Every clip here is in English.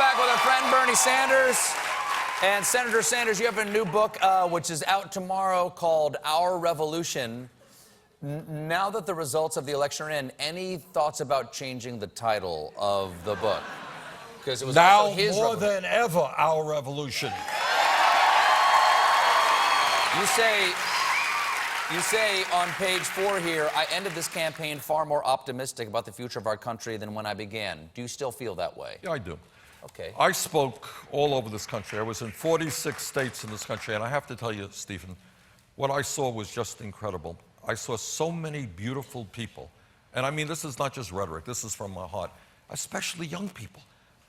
back with our friend Bernie Sanders. And Senator Sanders, you have a new book which is out tomorrow called Our Revolution. Now that the results of the election are in, any thoughts about changing the title of the book? Because it was now also his more revolution. than ever, our revolution. You say on page 4 here, I ended this campaign far more optimistic about the future of our country than when I began. Do you still feel that way? Yeah, I do. Okay. I spoke all over this country. I was in 46 states in this country, and I have to tell you, Stephen, what I saw was just incredible. I saw so many beautiful people. And I mean, this is not just rhetoric, this is from my heart, especially young people,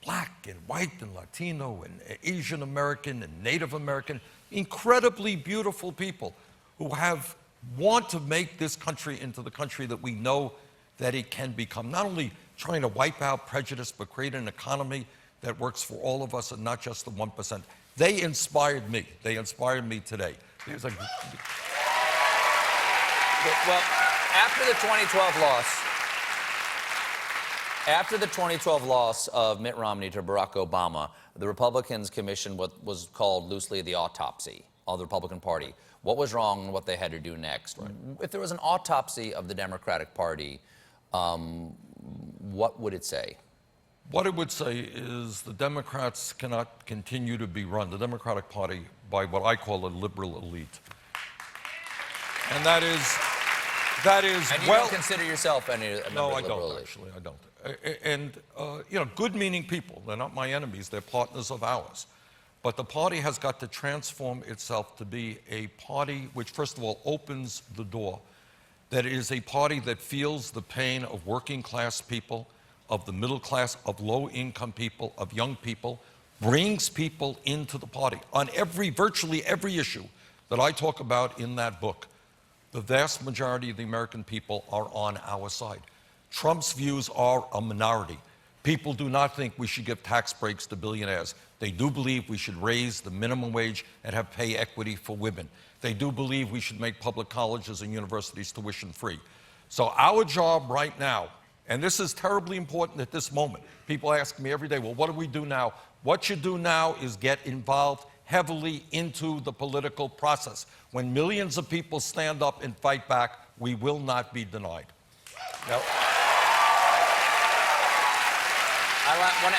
black and white and Latino and Asian American and Native American, incredibly beautiful people who want to make this country into the country that we know that it can become. Not only trying to wipe out prejudice, but create an economy that works for all of us and not just the 1%. They inspired me. They inspired me today. It was like... Well, after the 2012 loss of Mitt Romney to Barack Obama, the Republicans commissioned what was called loosely the autopsy of the Republican Party. What was wrong and what they had to do next. Right. If there was an autopsy of the Democratic Party, what would it say? What it would say is the Democrats cannot continue to be run, the Democratic Party, by what I call a liberal elite. And that is and you don't consider yourself a member no, of I the don't, liberal elite? actually, I don't. And, you know, good-meaning people, they're not my enemies, they're partners of ours. But the party has got to transform itself to be a party which, first of all, opens the door, that it is a party that feels the pain of working-class people, of the middle class, of low-income people, of young people, brings people into the party. On virtually every issue that I talk about in that book, the vast majority of the American people are on our side. Trump's views are a minority. People do not think we should give tax breaks to billionaires. They do believe we should raise the minimum wage and have pay equity for women. They do believe we should make public colleges and universities tuition-free. So our job right now, and this is terribly important at this moment, people ask me every day, well, what do we do now? What you do now is get involved heavily into the political process. When millions of people stand up and fight back, we will not be denied. Nope. I want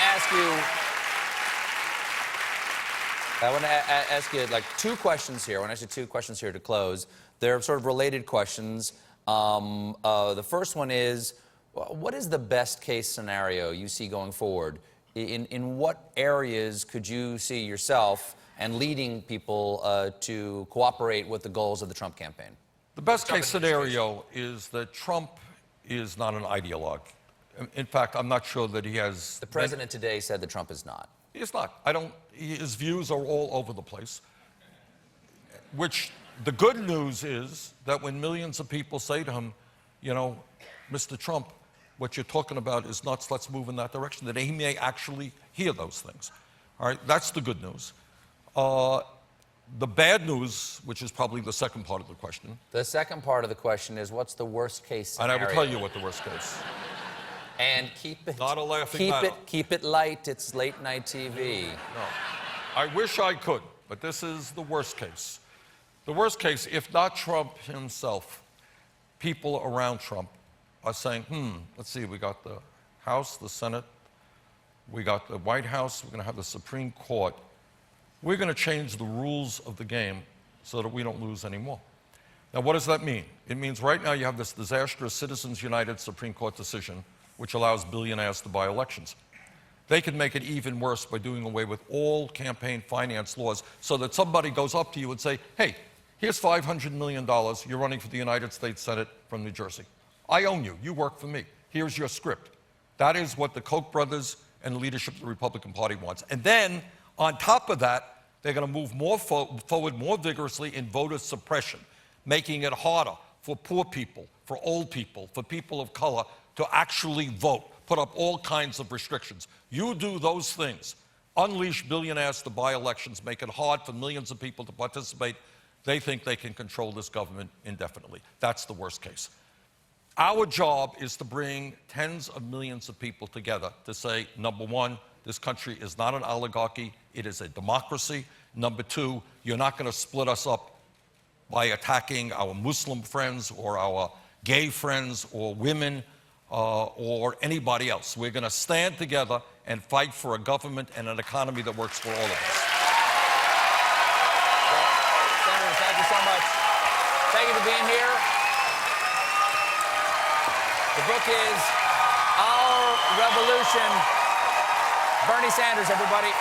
to ask you like two questions here. I want to ask you two questions here to close. They're sort of related questions. The first one is, what is the best case scenario you see going forward? In what areas could you see yourself and leading people to cooperate with the goals of the Trump campaign? The best case scenario is that Trump is not an ideologue. In fact, I'm not sure that he has... The president today said that Trump is not. He is not. His views are all over the place. Which, the good news is that when millions of people say to him, you know, Mr. Trump, what you're talking about is nuts, let's move in that direction, that he may actually hear those things. All right, that's the good news. The bad news, which is probably the second part of the question. The second part of the question is, what's the worst case scenario? And I will tell you what the worst case. And keep it, not a laughing matter. Keep it light. It's late night TV. No, I wish I could, but this is the worst case. The worst case, if not Trump himself, people around Trump are saying, let's see, we got the House, the Senate, we got the White House, we're going to have the Supreme Court. We're going to change the rules of the game so that we don't lose anymore. Now, what does that mean? It means right now you have this disastrous Citizens United Supreme Court decision which allows billionaires to buy elections. They could make it even worse by doing away with all campaign finance laws so that somebody goes up to you and say, hey, here's $500 million, you're running for the United States Senate from New Jersey. I own you, you work for me, here's your script. That is what the Koch brothers and the leadership of the Republican Party wants. And then, on top of that, they're going to move more forward more vigorously in voter suppression, making it harder for poor people, for old people, for people of color to actually vote, put up all kinds of restrictions. You do those things, unleash billionaires to buy elections, make it hard for millions of people to participate. They think they can control this government indefinitely. That's the worst case. Our job is to bring tens of millions of people together to say, number one, this country is not an oligarchy, it is a democracy. Number two, you're not going to split us up by attacking our Muslim friends or our gay friends or women or anybody else. We're going to stand together and fight for a government and an economy that works for all of us. Senator, thank you so much. Thank you for being here. The book is Our Revolution. Bernie Sanders, everybody.